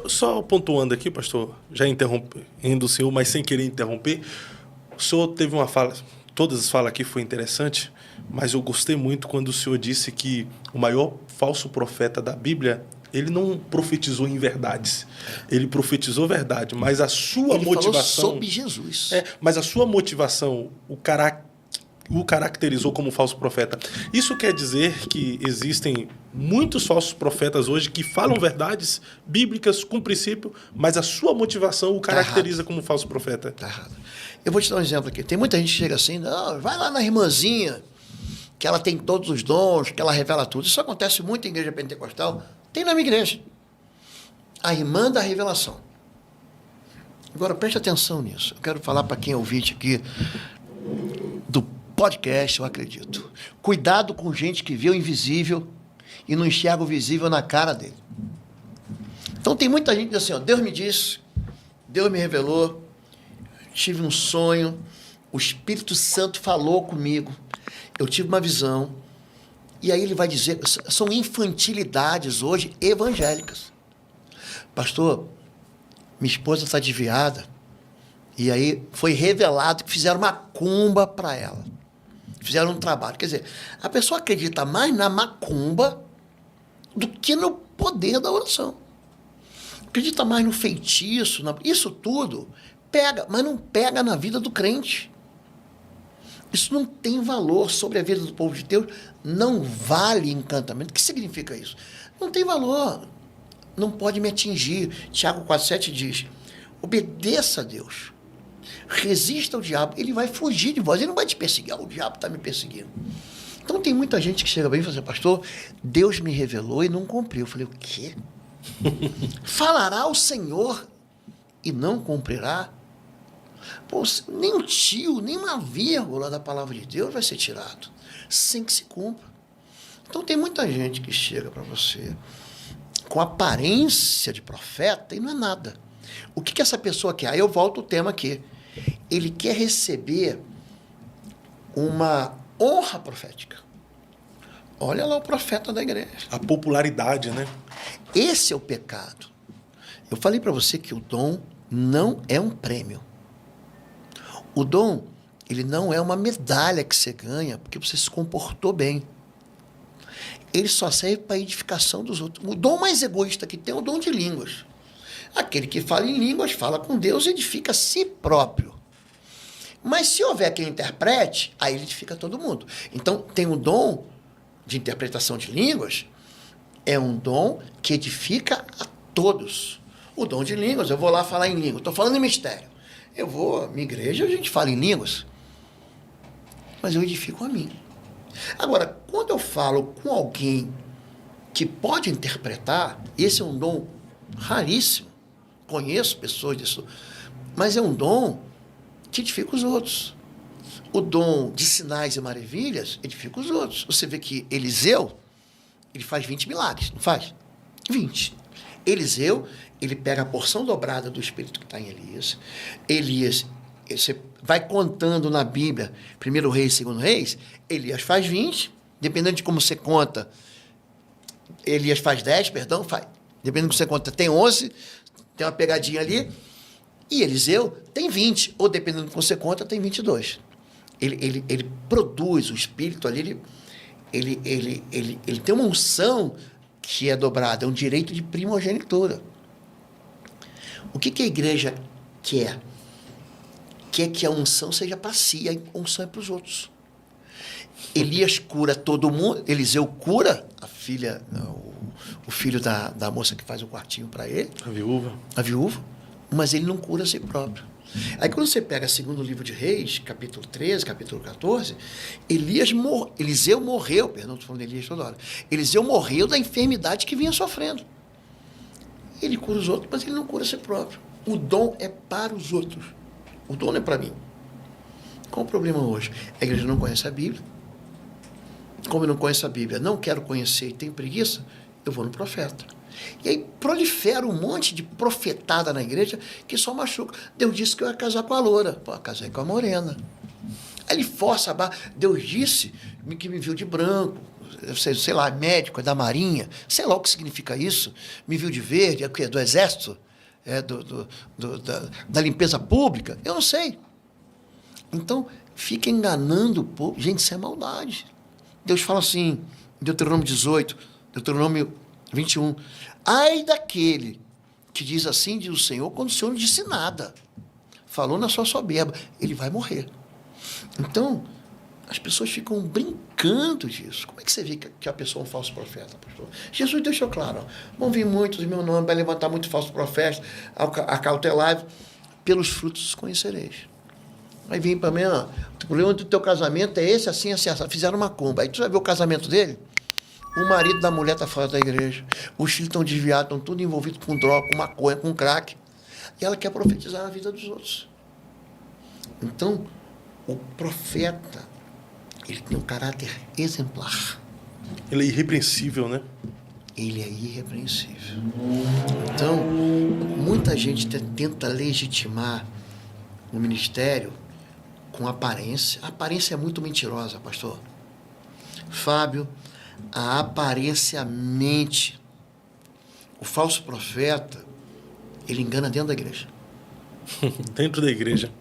Só pontuando aqui, pastor, já interrompendo o senhor, mas sem querer interromper, o senhor teve uma fala, todas as falas aqui foi interessante, mas eu gostei muito quando o senhor disse que o maior falso profeta da Bíblia, ele não profetizou em verdades, ele profetizou verdade, mas a sua Ele motivação... falou sobre Jesus. Mas a sua motivação o caracterizou como falso profeta. Isso quer dizer que existem muitos falsos profetas hoje que falam verdades bíblicas com princípio, mas a sua motivação o caracteriza como falso profeta. Tá errado. Eu vou te dar um exemplo aqui. Tem muita gente que chega assim, não, vai lá na irmãzinha, que ela tem todos os dons, que ela revela tudo. Isso acontece muito em igreja pentecostal. Tem na minha igreja. A irmã da revelação. Agora, preste atenção nisso. Eu quero falar para quem é ouvinte aqui do podcast, eu acredito. Cuidado com gente que vê o invisível e não enxerga o visível na cara dele. Então, tem muita gente que diz assim, ó, Deus me disse, Deus me revelou, tive um sonho, o Espírito Santo falou comigo, eu tive uma visão, e aí ele vai dizer, são infantilidades hoje evangélicas. Pastor, minha esposa está desviada, e aí foi revelado que fizeram uma macumba para ela. Fizeram um trabalho. Quer dizer, a pessoa acredita mais na macumba do que no poder da oração. Acredita mais no feitiço, isso tudo pega, mas não pega na vida do crente. Isso não tem valor sobre a vida do povo de Deus, não vale encantamento. O que significa isso? Não tem valor, não pode me atingir. Tiago 4,7 diz, obedeça a Deus, resista ao diabo, ele vai fugir de vós, ele não vai te perseguir, o diabo está me perseguindo. Então tem muita gente que chega bem e fala assim, pastor, Deus me revelou e não cumpriu. Eu falei, o quê? Falará o Senhor e não cumprirá? Pô, nem um tio, nem uma vírgula da palavra de Deus vai ser tirado, sem que se cumpra. Então tem muita gente que chega para você com aparência de profeta e não é nada. O que essa pessoa quer? Aí eu volto ao tema aqui. Ele quer receber uma honra profética. Olha lá o profeta da igreja. A popularidade, né? Esse é o pecado. Eu falei para você que o dom não é um prêmio. O dom, ele não é uma medalha que você ganha porque você se comportou bem. Ele só serve para a edificação dos outros. O dom mais egoísta que tem é o dom de línguas. Aquele que fala em línguas, fala com Deus e edifica a si próprio. Mas se houver quem interprete, aí ele edifica todo mundo. Então, tem o dom de interpretação de línguas, é um dom que edifica a todos. O dom de línguas, eu vou lá falar em língua, estou falando em mistério. Eu vou, minha igreja, a gente fala em línguas, mas eu edifico a mim. Agora, quando eu falo com alguém que pode interpretar, esse é um dom raríssimo. Conheço pessoas disso, mas é um dom que edifica os outros. O dom de sinais e maravilhas edifica os outros. Você vê que Eliseu, ele faz 20 milagres, não faz? 20. Eliseu, ele pega a porção dobrada do Espírito que está em Elias. Elias, você vai contando na Bíblia, 1 Reis, 2 Reis, Elias faz 20, dependendo de como você conta, Elias faz 10, perdão, faz, dependendo de como você conta, tem 11, tem uma pegadinha ali, e Eliseu tem 20, ou dependendo de como você conta, tem 22. Ele produz o Espírito ali, ele tem uma unção que é dobrada, é um direito de primogenitura. O que a igreja quer? Quer que a unção seja para si, a unção é para os outros. Elias cura todo mundo, Eliseu cura a filha, o filho da moça que faz o quartinho para ele. A viúva, mas ele não cura a si próprio. Aí quando você pega segundo livro de Reis, capítulo 13, capítulo 14, Eliseu morreu, perdão, estou falando de Elias toda hora, Eliseu morreu da enfermidade que vinha sofrendo. Ele cura os outros, mas ele não cura a si próprio. O dom é para os outros. O dom não é para mim. Qual o problema hoje? A igreja não conhece a Bíblia. Como eu não conheço a Bíblia, não quero conhecer e tenho preguiça, eu vou no profeta. E aí prolifera um monte de profetada na igreja que só machuca. Deus disse que eu ia casar com a loura. Pô, casei com a morena. Aí ele força a barra. Deus disse que me viu de branco. sei lá, médico, é da Marinha, sei lá o que significa isso, me viu de verde, é do Exército, da limpeza pública, eu não sei. Então, fica enganando o povo. Gente, isso é maldade. Deus fala assim, Deuteronômio 18, Deuteronômio 21, ai daquele que diz assim, diz o Senhor, quando o Senhor não disse nada. Falou na sua soberba, ele vai morrer. Então, as pessoas ficam brincando disso. Como é que você vê que a pessoa é um falso profeta, pastor? Jesus deixou claro, ó, vão vir muitos em meu nome, vai levantar muitos falsos profetas, acautelai-vos, pelos frutos os conhecereis. Aí vem para mim, ó, o problema do teu casamento é esse, assim, assim, assim. Fizeram uma comba. Aí tu vai ver o casamento dele, o marido da mulher está fora da igreja, os filhos estão desviados, estão tudo envolvidos com droga, com maconha, com crack. E ela quer profetizar na vida dos outros. Então, o profeta, ele tem um caráter exemplar. Ele é irrepreensível, né? Ele é irrepreensível. Então, muita gente tenta legitimar o ministério com aparência. A aparência é muito mentirosa, pastor. Fábio, a aparência mente. O falso profeta, ele engana dentro da igreja. Dentro da igreja.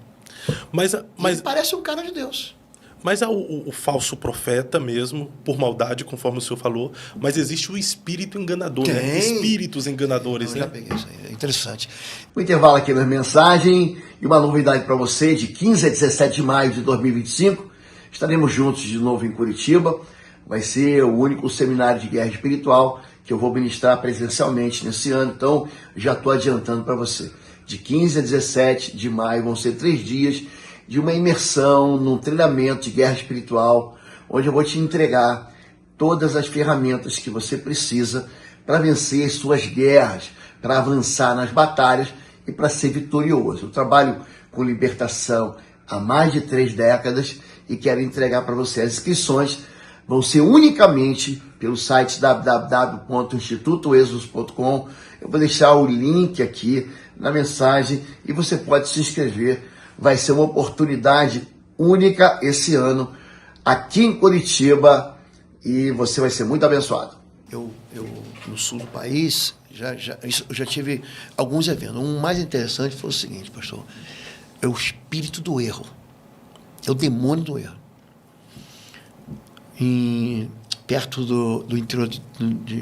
Mas ele parece um cara de Deus. Mas há o falso profeta mesmo, por maldade, conforme o senhor falou, mas existe o espírito enganador, né? Espíritos enganadores, eu né? Já peguei isso aí, é interessante. O intervalo aqui na mensagem e uma novidade para você, de 15 a 17 de maio de 2025, estaremos juntos de novo em Curitiba. Vai ser o único seminário de guerra espiritual que eu vou ministrar presencialmente nesse ano, então já estou adiantando para você. De 15 a 17 de maio vão ser 3 dias de uma imersão num treinamento de guerra espiritual, onde eu vou te entregar todas as ferramentas que você precisa para vencer as suas guerras, para avançar nas batalhas e para ser vitorioso. Eu trabalho com libertação há mais de 3 décadas e quero entregar para você. As inscrições vão ser unicamente pelo site www.institutoexos.com. Eu vou deixar o link aqui na mensagem e você pode se inscrever. Vai ser uma oportunidade única esse ano aqui em Curitiba e você vai ser muito abençoado. Eu no sul do país, eu já tive alguns eventos. Um mais interessante foi o seguinte, pastor, é o espírito do erro, é o demônio do erro. Perto do interior,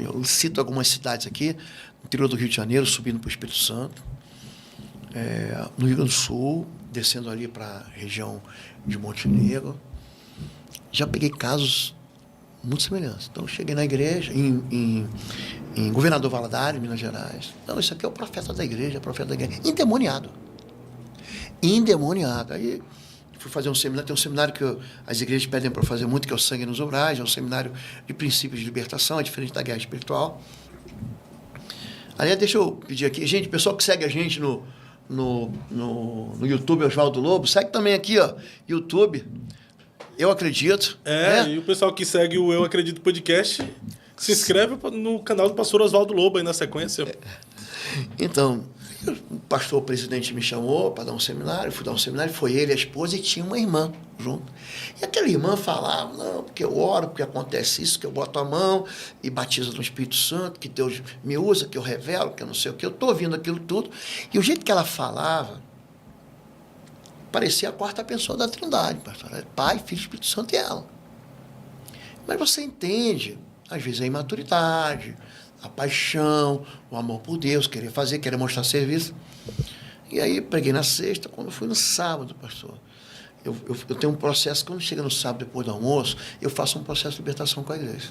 eu cito algumas cidades aqui, no interior do Rio de Janeiro, subindo para o Espírito Santo, no Rio Grande do Sul, descendo ali para a região de Montenegro. Já peguei casos muito semelhantes. Então, cheguei na igreja, em Governador Valadares, Minas Gerais. Não, isso aqui é o profeta da igreja, endemoniado. Endemoniado. Aí, fui fazer um seminário, tem um seminário que as igrejas pedem para fazer muito, que é o Sangue nos Umbrais, é um seminário de princípios de libertação, é diferente da guerra espiritual. Aliás, deixa eu pedir aqui, gente, pessoal que segue a gente no YouTube, Oswaldo Lobo, segue também aqui, ó, YouTube, Eu Acredito. E o pessoal que segue o Eu Acredito Podcast, se inscreve no canal do pastor Oswaldo Lobo aí na sequência. Então, o pastor presidente me chamou para dar um seminário, fui dar um seminário, foi ele, a esposa, e tinha uma irmã junto. E aquela irmã falava, não, porque eu oro, porque acontece isso, que eu boto a mão e batizo no Espírito Santo, que Deus me usa, que eu revelo, que eu não sei o que. Eu estou ouvindo aquilo tudo. E o jeito que ela falava, parecia a 4ª pessoa da Trindade, pastor. Pai, Filho, Espírito Santo e ela. Mas você entende, às vezes a imaturidade, a paixão, o amor por Deus, querer fazer, querer mostrar serviço. E aí, preguei na sexta, quando fui no sábado, pastor. Eu tenho um processo, quando chega no sábado, depois do almoço, eu faço um processo de libertação com a igreja.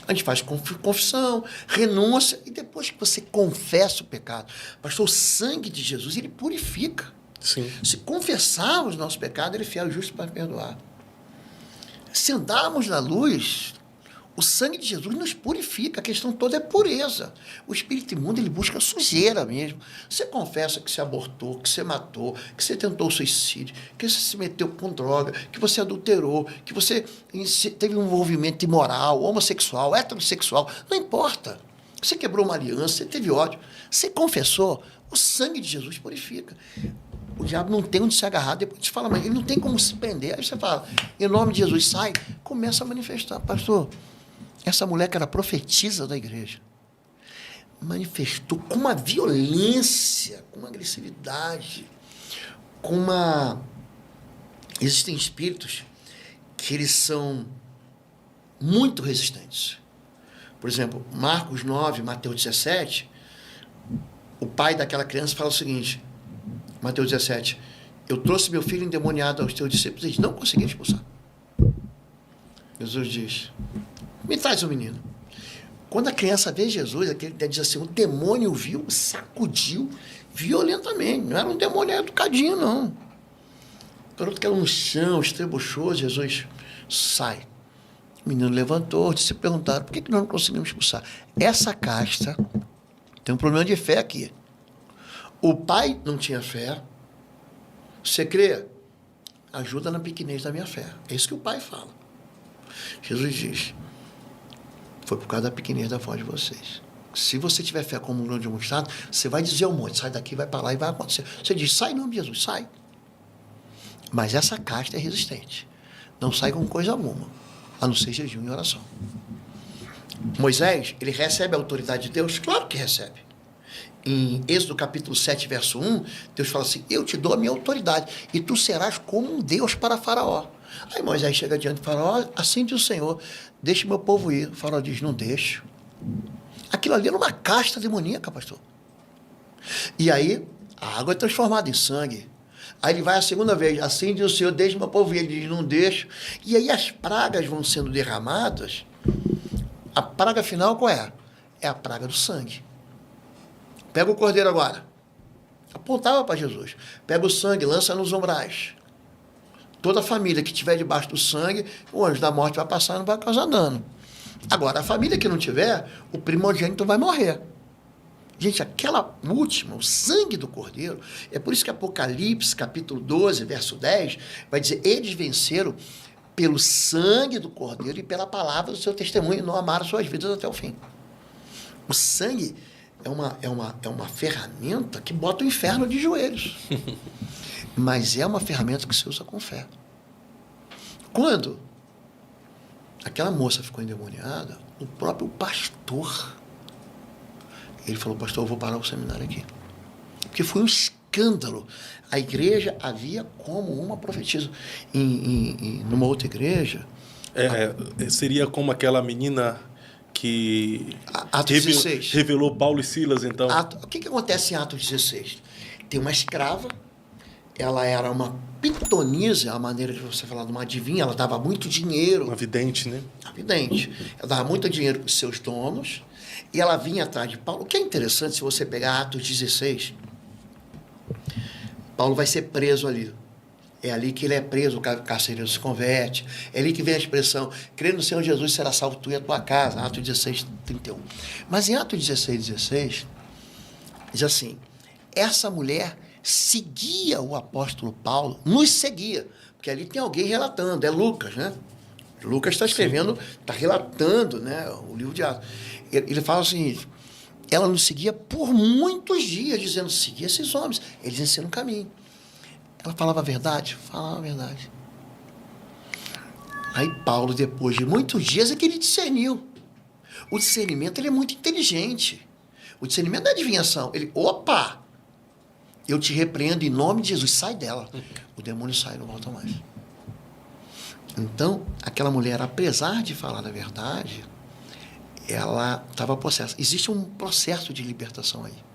A gente faz confissão, renúncia, e depois que você confessa o pecado, pastor, o sangue de Jesus, ele purifica. Sim. Se confessarmos o nosso pecado, ele é fiel e justo para perdoar. Se andarmos na luz, o sangue de Jesus nos purifica, a questão toda é pureza. O espírito imundo, ele busca sujeira mesmo. Você confessa que você abortou, que você matou, que você tentou suicídio, que você se meteu com droga, que você adulterou, que você teve um envolvimento imoral, homossexual, heterossexual, não importa. Você quebrou uma aliança, você teve ódio, você confessou, o sangue de Jesus purifica. O diabo não tem onde se agarrar, depois te fala, mas ele não tem como se prender. Aí você fala, em nome de Jesus, sai, começa a manifestar. Pastor, Essa mulher que era profetisa da igreja manifestou com uma violência, com uma agressividade, com uma... Existem espíritos que eles são muito resistentes. Por exemplo, Marcos 9, Mateus 17, o pai daquela criança fala o seguinte, Mateus 17, eu trouxe meu filho endemoniado aos teus discípulos e eles não conseguiram expulsar. Jesus diz, me traz o menino. Quando a criança vê Jesus, aquele diz assim, o demônio viu, sacudiu violentamente. Não era um demônio educadinho, não. O garoto caiu no chão, estrebuchou, Jesus sai. O menino levantou, se perguntaram, por que nós não conseguimos expulsar? Essa casta tem um problema de fé aqui. O pai não tinha fé. Você crê? Ajuda na pequenez da minha fé. É isso que o pai fala. Jesus diz, foi por causa da pequenez da voz de vocês. Se você tiver fé como um grão de mostarda, você vai dizer ao monte, sai daqui, vai para lá e vai acontecer. Você diz, sai em nome de Jesus, sai. Mas essa casta é resistente. Não sai com coisa alguma, a não ser jejum e oração. Moisés, ele recebe a autoridade de Deus? Claro que recebe. Em Êxodo capítulo 7, verso 1, Deus fala assim, eu te dou a minha autoridade e tu serás como um Deus para Faraó. Aí Moisés chega diante de Faraó, assim diz o Senhor, deixe meu povo ir. O Faraó diz, não deixo. Aquilo ali era uma casta demoníaca, pastor. E aí, a água é transformada em sangue. Aí ele vai a segunda vez, assim diz o Senhor, deixe meu povo ir. Ele diz, não deixo. E aí as pragas vão sendo derramadas. A praga final qual é? É a praga do sangue. Pega o cordeiro agora. Apontava para Jesus. Pega o sangue, lança nos umbrais. Toda família que estiver debaixo do sangue, o anjo da morte vai passar e não vai causar dano. Agora, a família que não tiver, o primogênito vai morrer. Gente, aquela última, o sangue do cordeiro, é por isso que Apocalipse, capítulo 12, verso 10, vai dizer, eles venceram pelo sangue do cordeiro e pela palavra do seu testemunho, não amaram suas vidas até o fim. O sangue é uma ferramenta que bota o inferno de joelhos. Mas é uma ferramenta que se usa com fé. Quando aquela moça ficou endemoniada, o próprio pastor, ele falou, pastor, eu vou parar o seminário aqui. Porque foi um escândalo. A igreja havia como uma profetisa. Numa outra igreja... Seria como aquela menina que Atos 16. Revelou Paulo e Silas, então. O que acontece em Atos 16? Tem uma escrava, ela era uma pitonisa, a maneira de você falar de uma adivinha, ela dava muito dinheiro. Uma vidente, né? Uma vidente. Ela dava muito dinheiro para os seus donos e ela vinha atrás de Paulo. O que é interessante, se você pegar Atos 16, Paulo vai ser preso ali. É ali que ele é preso, o carcereiro se converte. É ali que vem a expressão, crê no Senhor Jesus, será salvo tu e a tua casa. Atos 16, 31. Mas em Atos 16, 16, diz assim, essa mulher seguia o apóstolo Paulo, nos seguia, porque ali tem alguém relatando, é Lucas, né? Lucas está escrevendo, está relatando, né, o livro de Atos. Ele fala o seguinte, ela nos seguia por muitos dias, dizendo, seguia esses homens, eles ensinam o caminho. Ela falava a verdade? Falava a verdade. Aí Paulo, depois de muitos dias, é que ele discerniu. O discernimento, ele é muito inteligente. O discernimento não é adivinhação. Ele, opa, eu te repreendo em nome de Jesus, sai dela. O demônio sai, não volta mais. Então, aquela mulher, apesar de falar a verdade, ela estava possessa. Existe um processo de libertação aí.